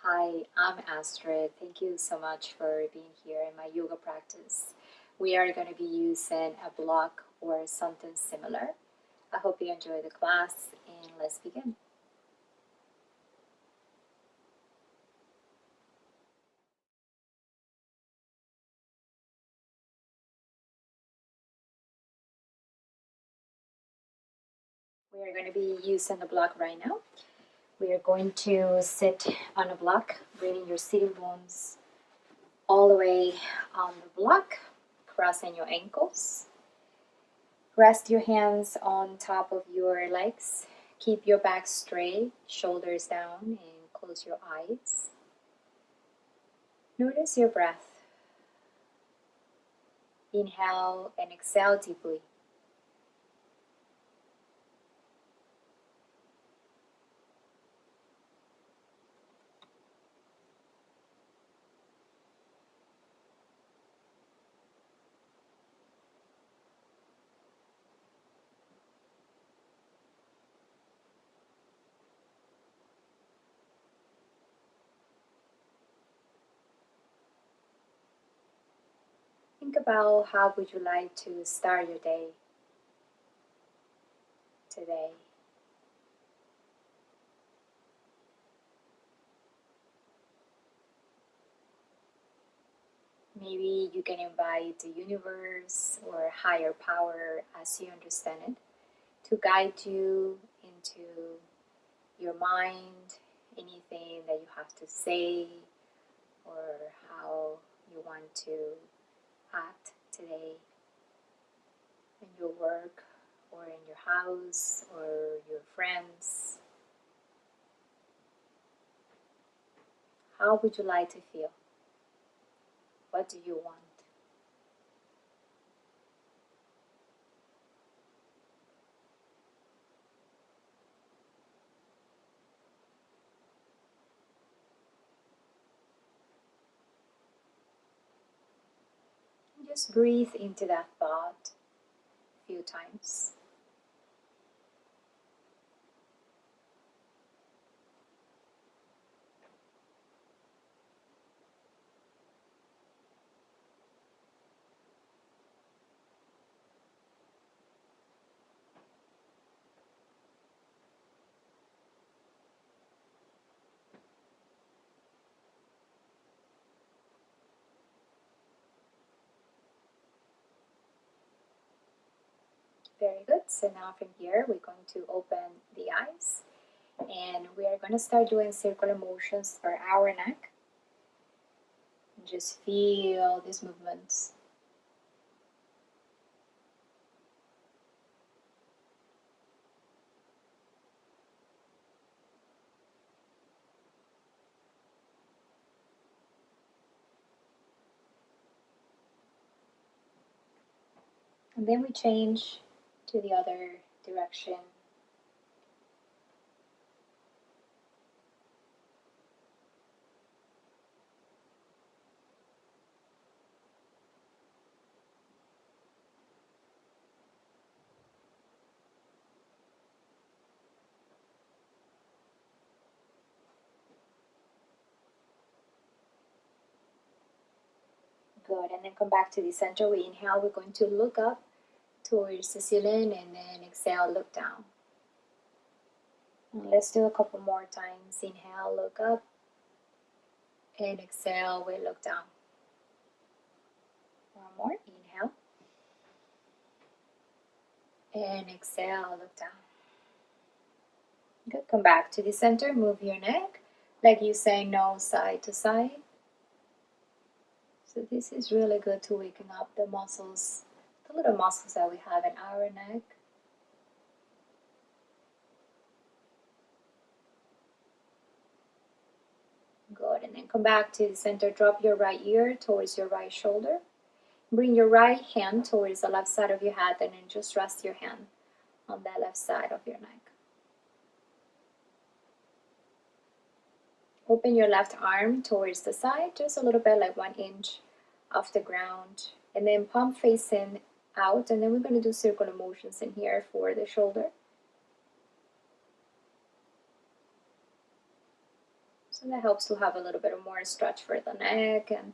Hi, I'm Astrid. Thank you so much for being here in my yoga practice. We are going to be using a block or something similar. I hope you enjoy the class and let's begin. We are going to be using the block right now. We are going to sit on a block, bringing your sitting bones all the way on the block, crossing your ankles. Rest your hands on top of your legs. Keep your back straight, shoulders down, and close your eyes. Notice your breath. Inhale and exhale deeply. Think about how would you like to start your day today. Maybe you can invite the universe or higher power as you understand it to guide you into your mind, anything that you have to say or how you want to act today in your work or in your house or your friends. How would you like to feel? What do you want? Just breathe into that thought a few times. Very good. So now from here, we're going to open the eyes and we are going to start doing circular motions for our neck. Just feel these movements. And then we change to the other direction. Good. And then come back to the center. We inhale. We're going to look up towards the ceiling and then exhale, look down. And let's do a couple more times. Inhale, look up, and exhale, we look down. One more. Inhale. And exhale, look down. Good. Come back to the center. Move your neck like you say no side to side. So this is really good to waken up the muscles, the little muscles that we have in our neck. Good. And then come back to the center. Drop your right ear towards your right shoulder. Bring your right hand towards the left side of your head and then just rest your hand on the left side of your neck. Open your left arm towards the side, just a little bit, like 1 inch off the ground. And then palm facing out. And then we're going to do circular motions in here for the shoulder. So that helps to have a little bit of more stretch for the neck and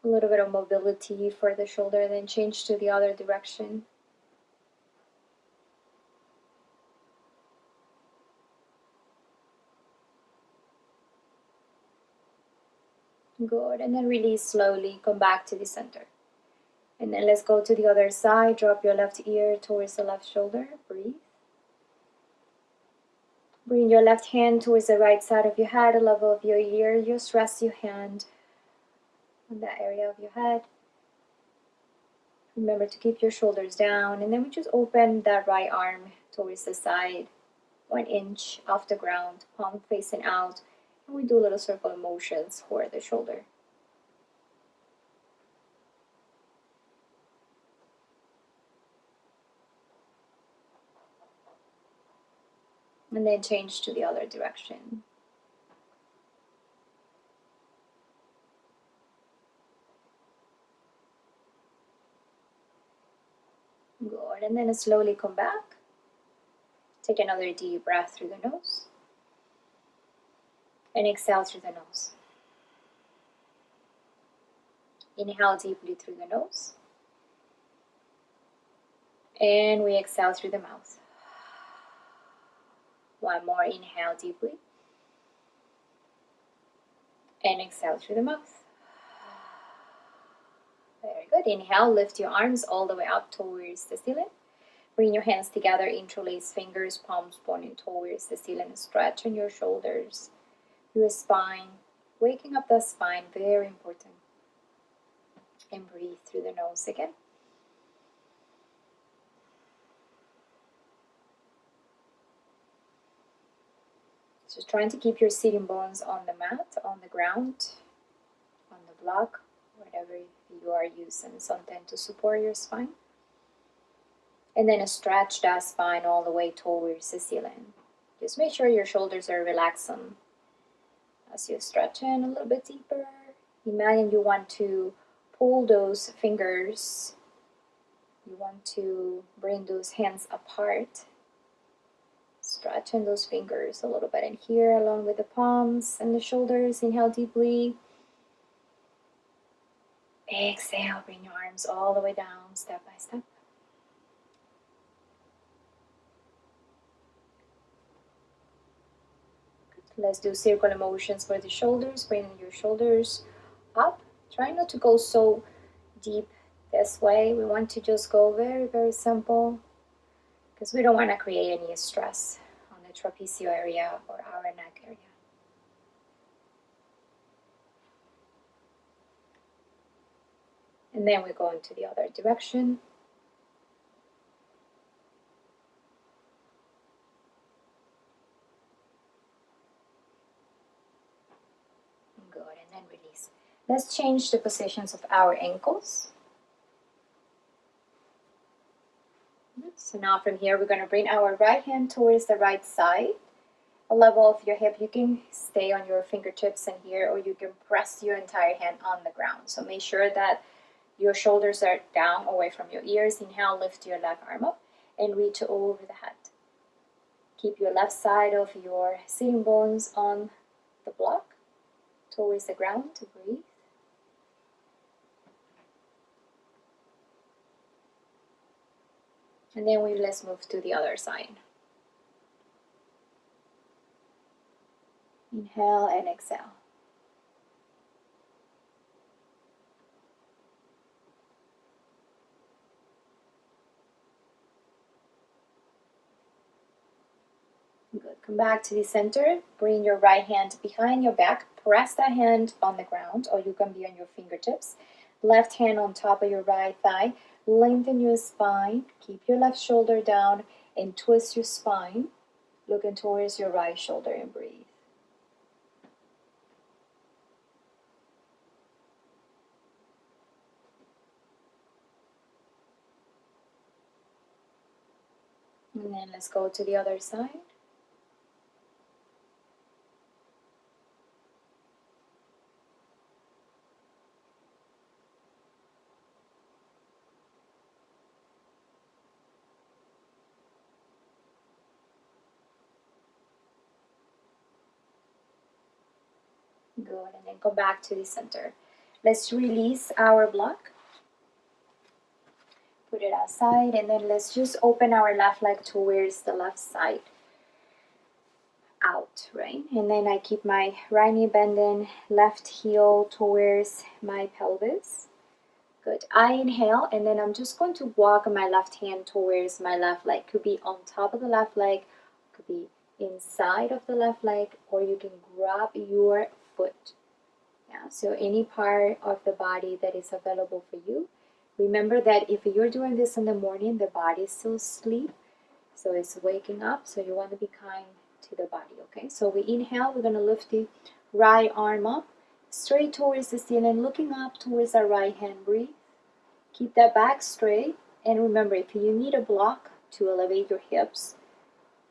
a little bit of mobility for the shoulder. Then change to the other direction. Good. And then release slowly. Come back to the center. And then let's go to the other side. Drop your left ear towards the left shoulder. Breathe. Bring your left hand towards the right side of your head, the level of your ear. Just rest your hand on that area of your head. Remember to keep your shoulders down. And then we just open that right arm towards the side, 1 inch off the ground, palm facing out. And we do little circle motions for the shoulder. And then change to the other direction. Good. And then slowly come back. Take another deep breath through the nose. And exhale through the nose. Inhale deeply through the nose. And we exhale through the mouth. One more, inhale deeply. And exhale through the mouth. Very good. Inhale, lift your arms all the way up towards the ceiling. Bring your hands together, interlace fingers, palms pointing towards the ceiling. Stretch on your shoulders, your spine. Waking up the spine, very important. And breathe through the nose again. Just trying to keep your sitting bones on the mat, on the ground, on the block, whatever you are using, something to support your spine. And then stretch that spine all the way towards the ceiling. Just make sure your shoulders are relaxing. As you stretch in a little bit deeper, imagine you want to pull those fingers. You want to bring those hands apart. Stretching those fingers a little bit in here, along with the palms and the shoulders. Inhale deeply. Exhale, bring your arms all the way down, step by step. Good. Let's do circular motions for the shoulders. Bring your shoulders up. Try not to go so deep this way. We want to just go very, very simple, because we don't want to create any stress on the trapezius area or our neck area. And then we go into the other direction. Good, and then release. Let's change the positions of our ankles. So now from here, we're going to bring our right hand towards the right side, a level of your hip. You can stay on your fingertips in here, or you can press your entire hand on the ground. So make sure that your shoulders are down, away from your ears. Inhale, lift your left arm up and reach over the head. Keep your left side of your sitting bones on the block towards the ground to breathe. And then let's move to the other side. Inhale and exhale. Good. Come back to the center. Bring your right hand behind your back. Press that hand on the ground, or you can be on your fingertips. Left hand on top of your right thigh. Lengthen your spine. Keep your left shoulder down and twist your spine. Looking towards your right shoulder and breathe. And then let's go to the other side. Good, and then come back to the center. Let's release our block. Put it outside, and then let's just open our left leg towards the left side. Out, right? And then I keep my right knee bending, left heel towards my pelvis. Good. I inhale, and then I'm just going to walk my left hand towards my left leg. Could be on top of the left leg, could be inside of the left leg, or you can grab your foot. Yeah, so any part of the body that is available for you. Remember that if you're doing this in the morning, the body is still asleep, so it's waking up, so you want to be kind to the body, okay? So we inhale, we're going to lift the right arm up, straight towards the ceiling, looking up towards our right hand. Breathe. Keep that back straight, and remember, if you need a block to elevate your hips,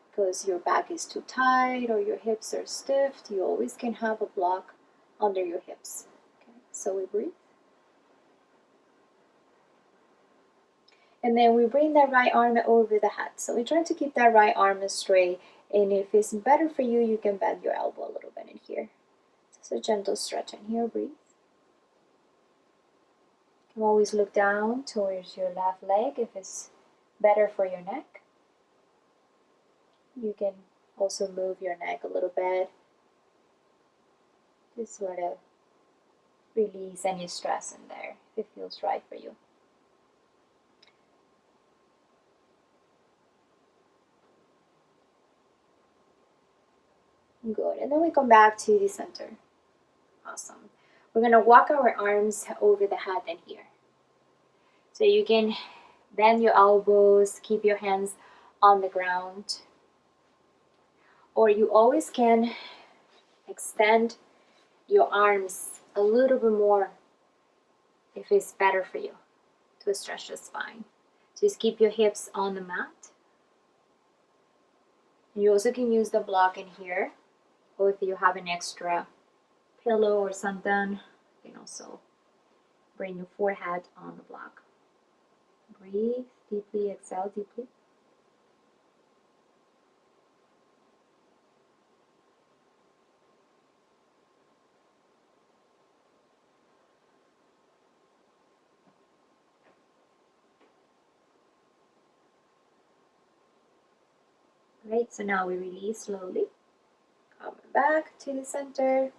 because your back is too tight or your hips are stiff, you always can have a block under your hips. Okay, so we breathe. And then we bring that right arm over the head. So we're trying to keep that right arm straight. And if it's better for you, you can bend your elbow a little bit in here. Just a gentle stretch in here. Breathe. You can always look down towards your left leg if it's better for your neck. You can also move your neck a little bit. Just sort of release any stress in there if it feels right for you. Good. And then we come back to the center. Awesome. We're going to walk our arms over the head in here. So you can bend your elbows, keep your hands on the ground. Or you always can extend your arms a little bit more if it's better for you to stretch the spine. Just keep your hips on the mat. You also can use the block in here, or if you have an extra pillow or something, you can also bring your forehead on the block. Breathe deeply, exhale deeply. Great, so now we release slowly. Coming back to the center.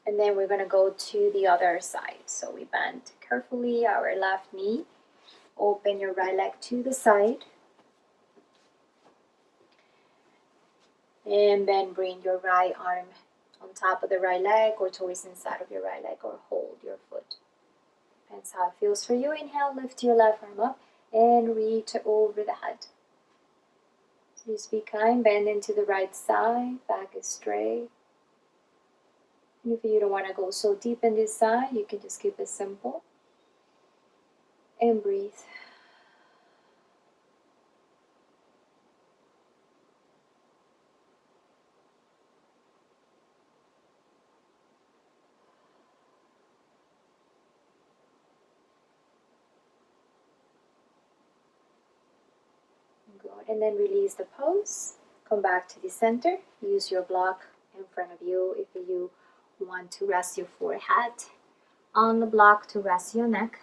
And then we're going to go to the other side. So we bend carefully our left knee. Open your right leg to the side. And then bring your right arm on top of the right leg or towards inside of your right leg, or hold your foot. Depends how it feels for you. Inhale, lift your left arm up and reach over the head. So just be kind, bend into the right side, back is straight. And if you don't want to go so deep in this side, you can just keep it simple. And breathe. Good. And then release the pose. Come back to the center. Use your block in front of you if you want to rest your forehead on the block to rest your neck.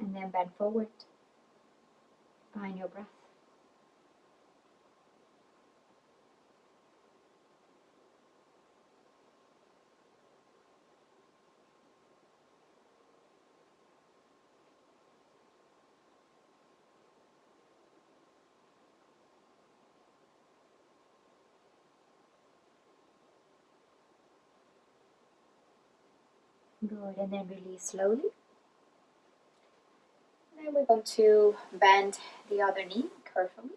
And then bend forward. Find your breath. Good, and then release slowly. And then we're going to bend the other knee carefully.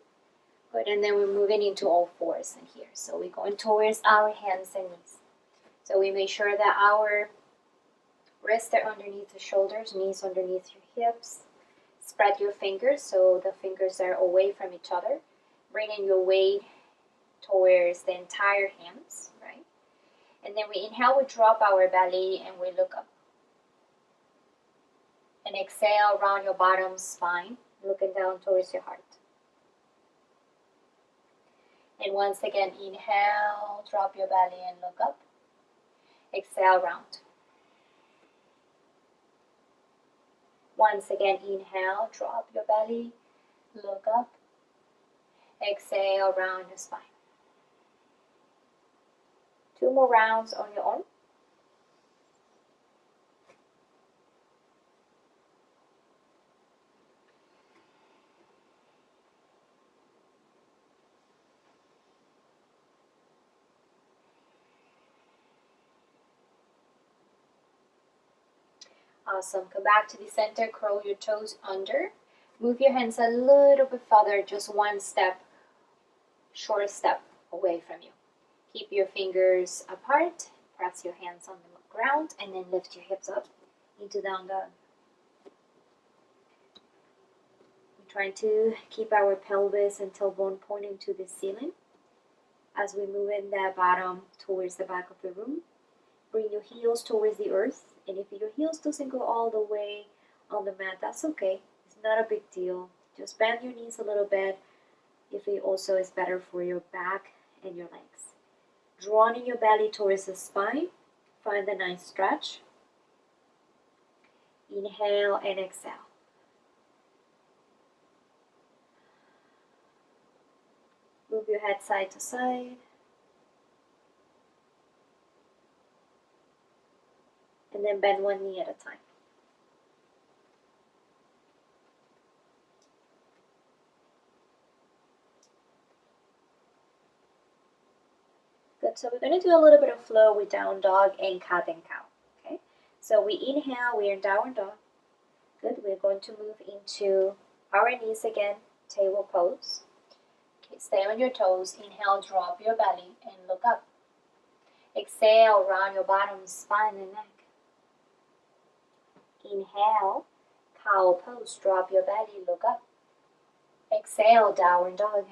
Good, and then we're moving into all fours in here. So we're going towards our hands and knees. So we make sure that our wrists are underneath the shoulders, knees underneath your hips. Spread your fingers so the fingers are away from each other. Bringing your weight towards the entire hands, right? And then we inhale, we drop our belly and we look up. And exhale, round your bottom spine, looking down towards your heart. And once again, inhale, drop your belly and look up. Exhale, round. Once again, inhale, drop your belly, look up. Exhale, round your spine. 2 more rounds on your own. Awesome. Come back to the center, curl your toes under. Move your hands a little bit further, just one step, short step away from you. Keep your fingers apart, press your hands on the ground, and then lift your hips up into down dog. We're trying to keep our pelvis and tailbone pointing to the ceiling as we move in the bottom towards the back of the room. Bring your heels towards the earth, and if your heels doesn't go all the way on the mat, that's okay. It's not a big deal. Just bend your knees a little bit if it also is better for your back and your legs. Drawing your belly towards the spine. Find a nice stretch. Inhale and exhale. Move your head side to side. And then bend one knee at a time. Good, so we're going to do a little bit of flow with down dog and cat and cow. Okay, so we inhale, we are in downward dog. Good, we're going to move into our knees again, table pose. Okay, stay on your toes. Inhale, drop your belly and look up. Exhale, round your bottom, spine and neck. Inhale, cow pose, drop your belly, look up. Exhale, downward dog.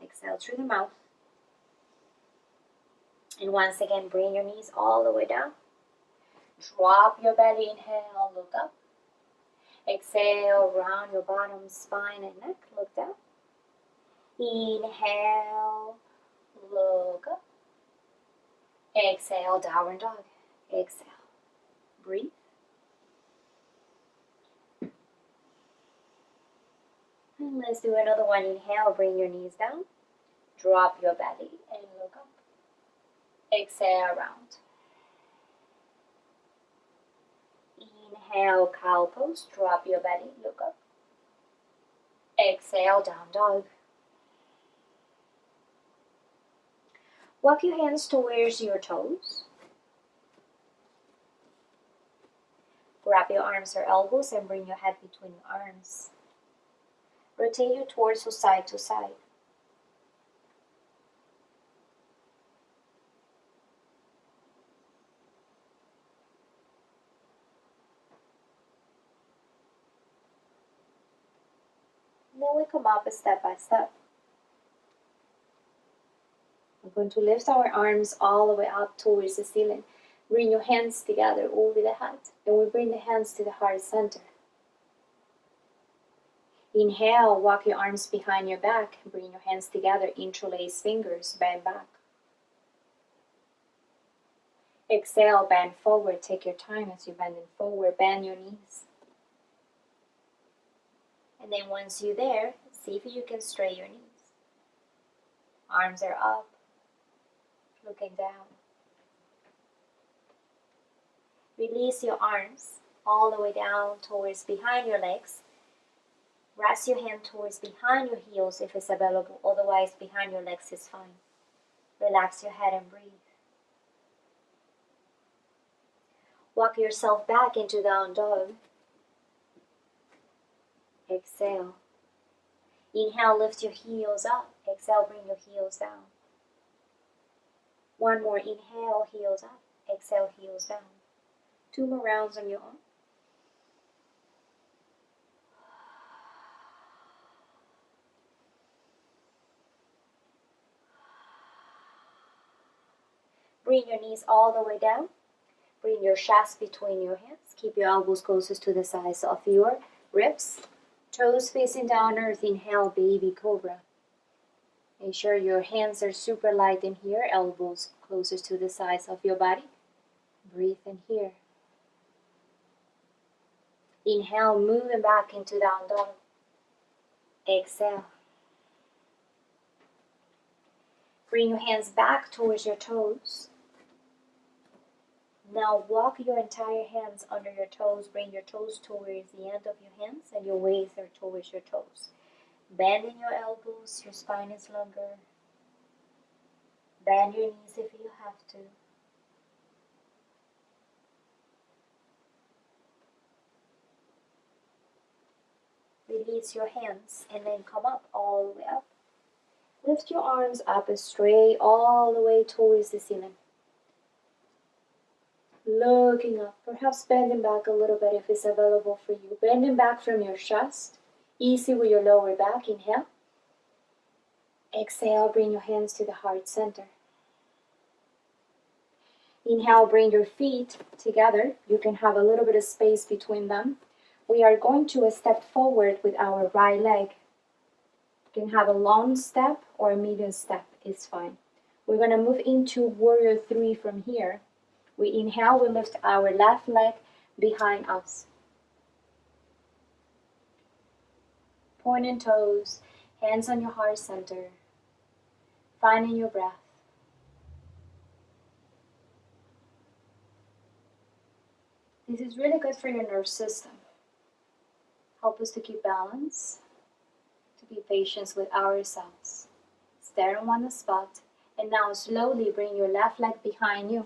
Exhale through the mouth. And once again, bring your knees all the way down. Drop your belly, inhale, look up. Exhale, round your bottom, spine and neck, look down. Inhale, look up. Exhale, downward dog. Exhale. Breathe. And let's do another one. Inhale, bring your knees down. Drop your belly and look up. Exhale, round. Inhale, cow pose. Drop your belly, look up. Exhale, down dog. Walk your hands towards your toes. Grab your arms or elbows and bring your head between your arms. Rotate your torso side to side. And then we come up step by step. We're going to lift our arms all the way up towards the ceiling. Bring your hands together over the head. And we bring the hands to the heart center. Inhale, walk your arms behind your back. Bring your hands together, interlace fingers, bend back. Exhale, bend forward. Take your time as you're bending forward. Bend your knees. And then once you're there, see if you can straighten your knees. Arms are up, looking down. Release your arms all the way down towards behind your legs. Rest your hand towards behind your heels if it's available. Otherwise, behind your legs is fine. Relax your head and breathe. Walk yourself back into down dog. Exhale. Inhale, lift your heels up. Exhale, bring your heels down. One more. Inhale, heels up. Exhale, heels down. 2 more rounds on your own. Bring your knees all the way down. Bring your chest between your hands. Keep your elbows closest to the sides of your ribs. Toes facing down earth. Inhale, baby cobra. Make sure your hands are super light in here, elbows closest to the sides of your body. Breathe in here. Inhale, moving back into down dog. Exhale. Bring your hands back towards your toes. Now walk your entire hands under your toes. Bring your toes towards the end of your hands and your waist are towards your toes. Bending your elbows, your spine is longer. Bend your knees if you have to. Release your hands and then come up all the way up. Lift your arms up straight all the way towards the ceiling. Looking up, perhaps bending back a little bit if it's available for you. Bending back from your chest. Easy with your lower back. Inhale. Exhale, bring your hands to the heart center. Inhale, bring your feet together. You can have a little bit of space between them. We are going to step forward with our right leg. You can have a long step or a medium step, it's fine. We're going to move into warrior 3 from here. We inhale, we lift our left leg behind us. Pointing toes, hands on your heart center. Finding your breath. This is really good for your nerve system. Help us to keep balance, to be patient with ourselves. Stay on one spot, and now slowly bring your left leg behind you.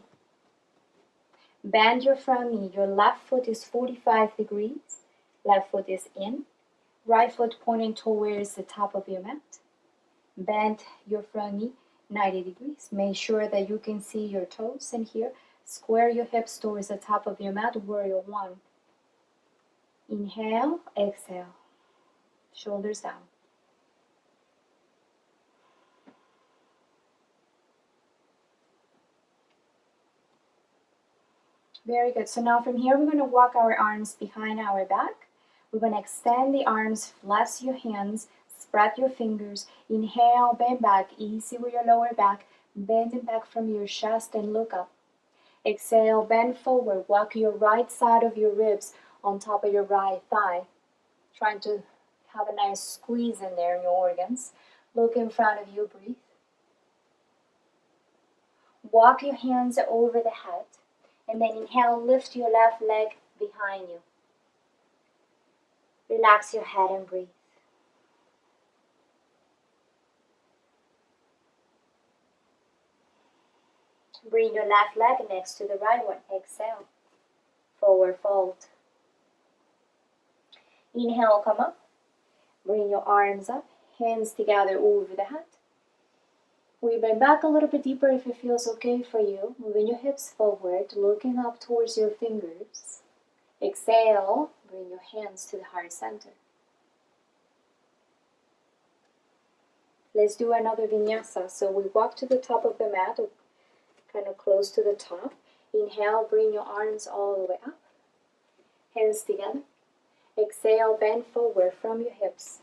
Bend your front knee. Your left foot is 45 degrees. Left foot is in. Right foot pointing towards the top of your mat. Bend your front knee 90 degrees. Make sure that you can see your toes in here. Square your hips towards the top of your mat, warrior 1. Inhale, exhale. Shoulders down. Very good. So now from here, we're going to walk our arms behind our back. We're going to extend the arms, flex your hands, spread your fingers. Inhale, bend back, easy with your lower back. Bending back from your chest and look up. Exhale, bend forward. Walk your right side of your ribs on top of your right thigh. Trying to have a nice squeeze in there in your organs. Look in front of you, breathe. Walk your hands over the head. And then inhale, lift your left leg behind you. Relax your head and breathe. Bring your left leg next to the right one. Exhale. Forward fold. Inhale, come up. Bring your arms up. Hands together over the head. We bend back a little bit deeper if it feels okay for you. Moving your hips forward, looking up towards your fingers. Exhale, bring your hands to the heart center. Let's do another vinyasa. So we walk to the top of the mat, kind of close to the top. Inhale, bring your arms all the way up. Hands together. Exhale, bend forward from your hips.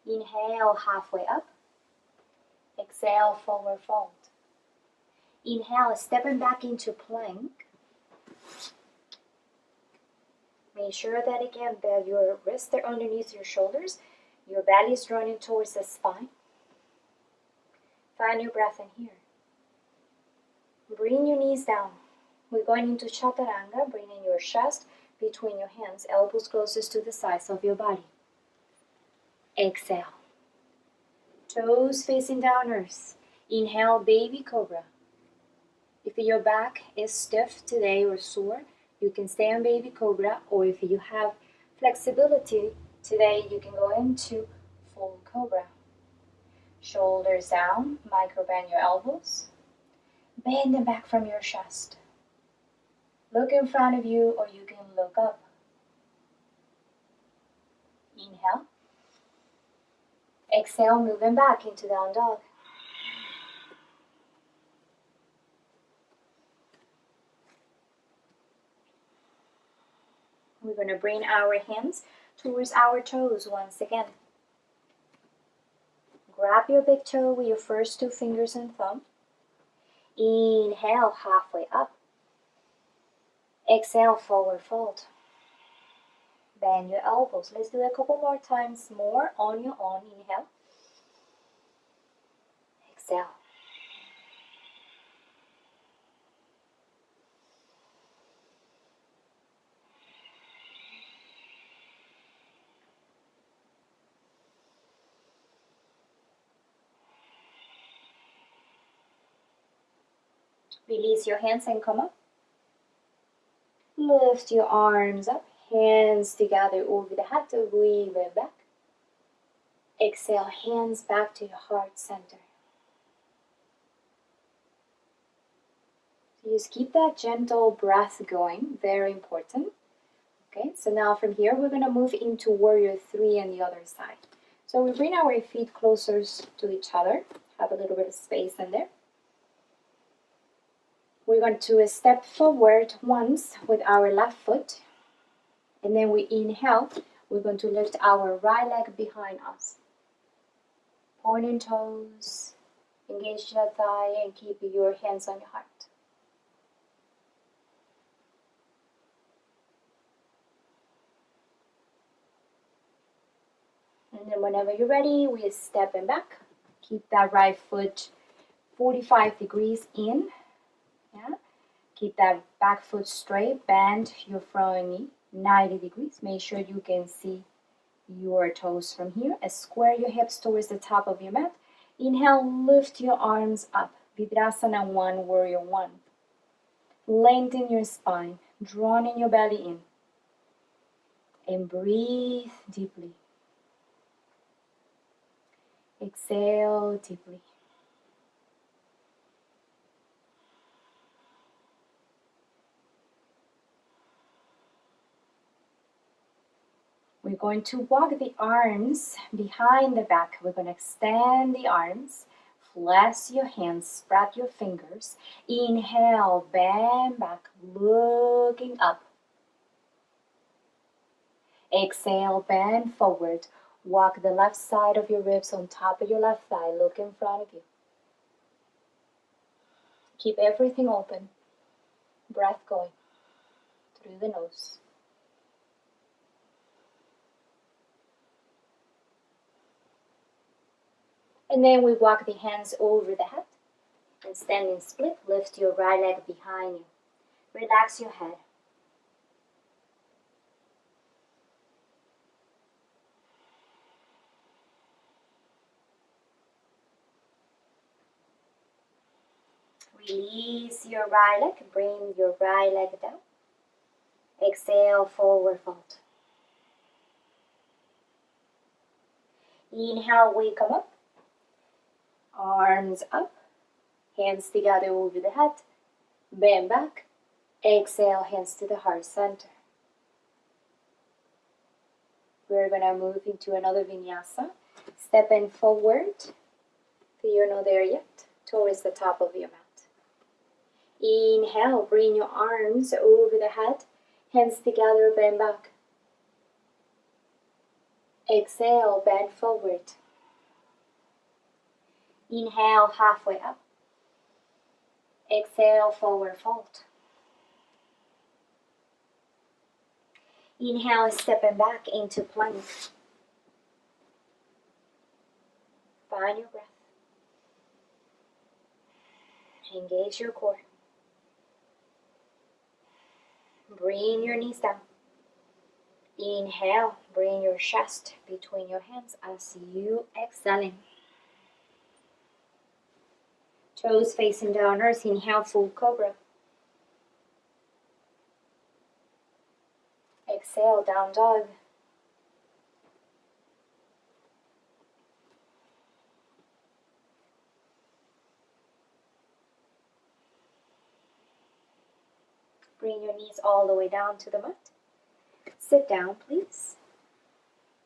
Inhale, halfway up. Exhale, forward fold. Inhale, stepping back into plank. Make sure that again that your wrists are underneath your shoulders. Your belly is running towards the spine. Find your breath in here. Bring your knees down. We're going into chaturanga, bringing your chest between your hands, elbows closest to the sides of your body. Exhale. Toes facing downwards. Inhale, baby cobra. If your back is stiff today or sore, you can stay on baby cobra, or if you have flexibility today, you can go into full cobra. Shoulders down, micro bend your elbows. Bend them back from your chest. Look in front of you, or you can look up. Inhale. Exhale, moving back into down dog. We're going to bring our hands towards our toes once again. grab your big toe with your first 2 fingers and thumb. Inhale, halfway up. Exhale, forward fold. Bend your elbows. Let's do it a couple more times more on your own. Inhale. Exhale. Release your hands and come up. Lift your arms up, hands together over the head to breathe it back. Exhale, hands back to your heart center. So just keep that gentle breath going, very important. Okay, so now from here we're going to move into warrior 3 on the other side. So we bring our feet closer to each other, have a little bit of space in there. We're going to step forward once with our left foot, and then we inhale. We're going to lift our right leg behind us. Pointing toes, engage your thigh, and keep your hands on your heart. And then whenever you're ready, we're stepping back. Keep that right foot 45 degrees in. Yeah. Keep that back foot straight. Bend your front knee 90 degrees. Make sure you can see your toes from here. Square your hips towards the top of your mat. Inhale, lift your arms up. Vidrasana 1, warrior 1. Lengthen your spine. Drawing your belly in. And breathe deeply. Exhale deeply. We're going to walk the arms behind the back. We're going to extend the arms. Flex your hands, spread your fingers. Inhale, bend back, looking up. Exhale, bend forward. Walk the left side of your ribs on top of your left thigh. Look in front of you. Keep everything open. Breath going through the nose. And then we walk the hands over the head. And standing split, lift your right leg behind you. Relax your head. Release your right leg. Bring your right leg down. Exhale, forward fold. Inhale, we come up. Arms up. Hands together over the head. Bend back. Exhale, hands to the heart center. We're going to move into another vinyasa. Stepping forward. You're not there yet. Towards the top of your mat. Inhale, bring your arms over the head. Hands together, bend back. Exhale, bend forward. Inhale, halfway up. Exhale, forward fold. Inhale, stepping back into plank. Find your breath. Engage your core. Bring your knees down. Inhale, bring your chest between your hands as you exhaling. Toes facing downwards. Inhale, full cobra. Exhale, down dog. Bring your knees all the way down to the mat. Sit down, please.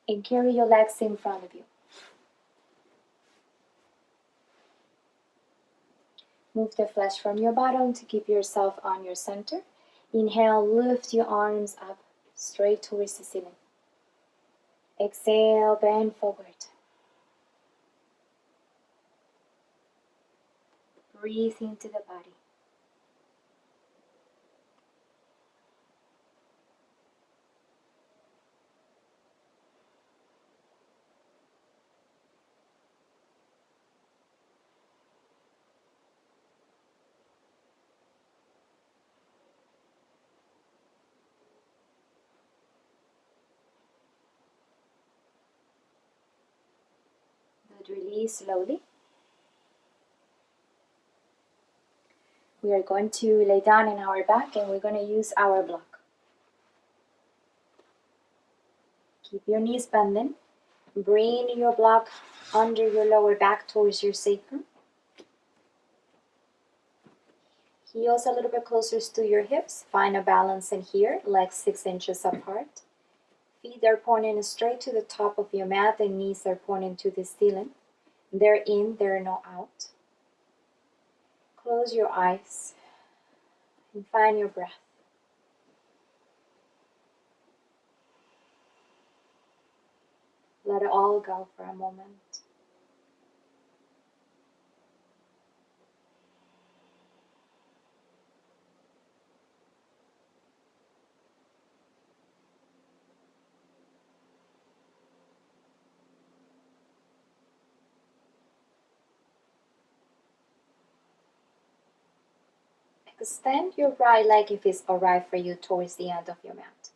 And carry your legs in front of you. Move the flesh from your bottom to keep yourself on your center. Inhale, lift your arms up straight towards the ceiling. Exhale, bend forward. breathe into the body. But release slowly. We are going to lay down in our back and we're going to use our block. Keep your knees bending. Bring your block under your lower back towards your sacrum. Heels a little bit closer to your hips. Find a balance in here, legs 6 inches apart. Feet are pointing straight to the top of your mat and knees are pointing to the ceiling. They're in, they're not out. Close your eyes and find your breath. Let it all go for a moment. Extend your right leg if it's alright for you towards the end of your mat.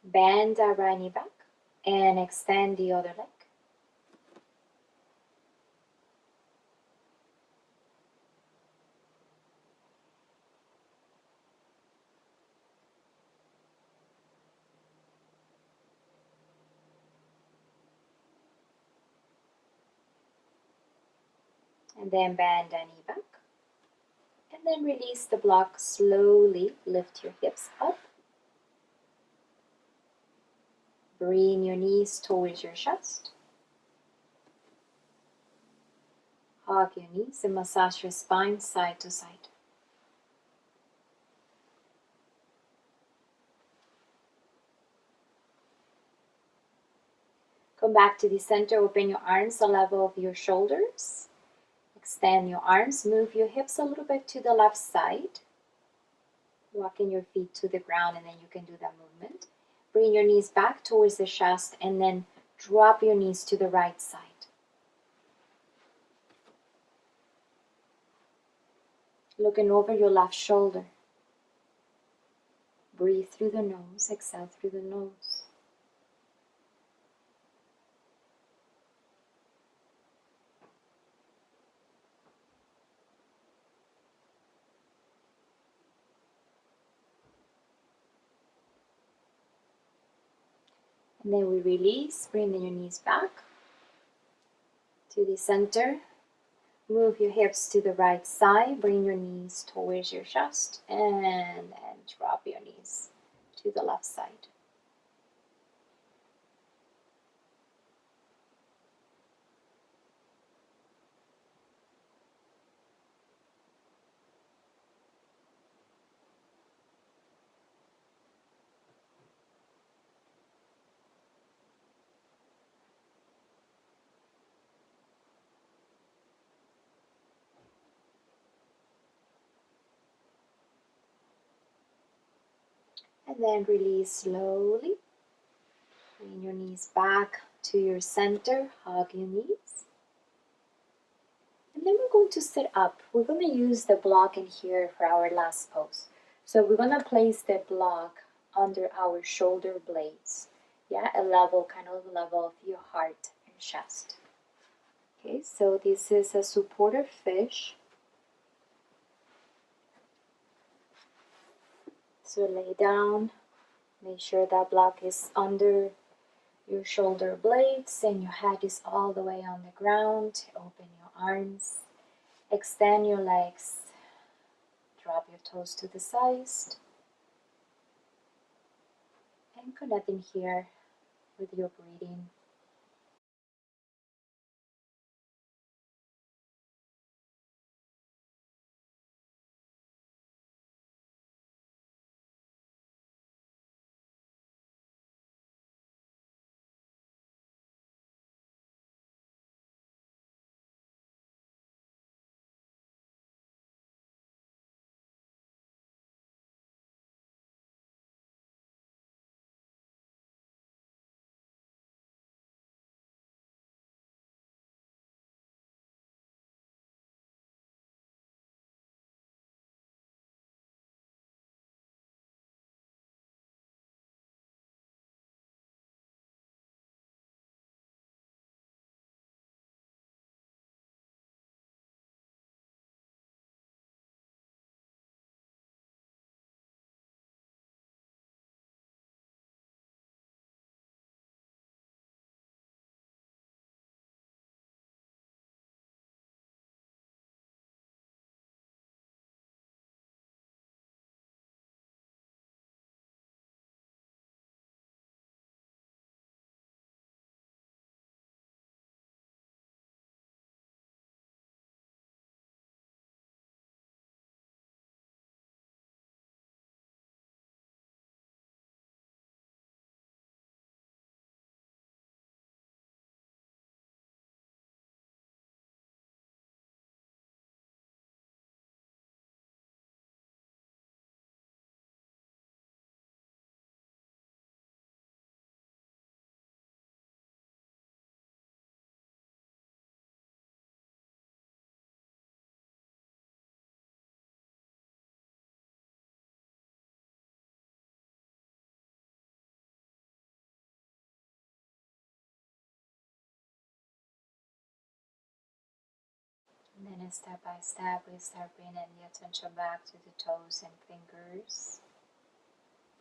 Bend that right knee back and extend the other leg. And then bend the knee back. And then release the block slowly. Lift your hips up. Bring your knees towards your chest. Hug your knees and massage your spine side to side. Come back to the center. Open your arms the level of your shoulders. Extend your arms. Move your hips a little bit to the left side. Walking your feet to the ground and then you can do that movement. Bring your knees back towards the chest and then drop your knees to the right side. Looking over your left shoulder. Breathe through the nose, exhale through the nose. And then we release, bring your knees back to the center. Move your hips to the right side, bring your knees towards your chest, and then drop your knees to the left side. And then release slowly. Bring your knees back to your center. Hug your knees. And then we're going to sit up. We're going to use the block in here for our last pose. So we're going to place the block under our shoulder blades. Yeah, a level, kind of level of your heart and chest. Okay, so this is a supported fish. So lay down, make sure that block is under your shoulder blades and your head is all the way on the ground. Open your arms, extend your legs, drop your toes to the sides, and connect in here with your breathing. And then step by step, we start bringing the attention back to the toes and fingers.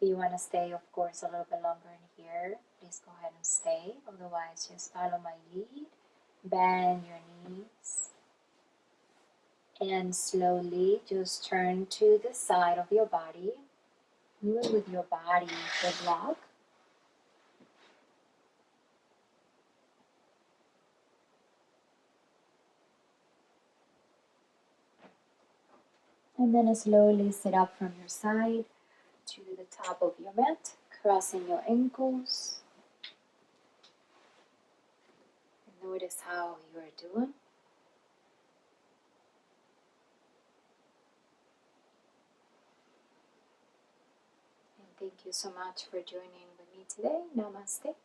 If you want to stay, of course, a little bit longer in here, please go ahead and stay. Otherwise, just follow my lead. Bend your knees. And slowly just turn to the side of your body. Move with your body, the block. And then slowly sit up from your side to the top of your mat, crossing your ankles. And notice how you are doing. And thank you so much for joining with me today. Namaste.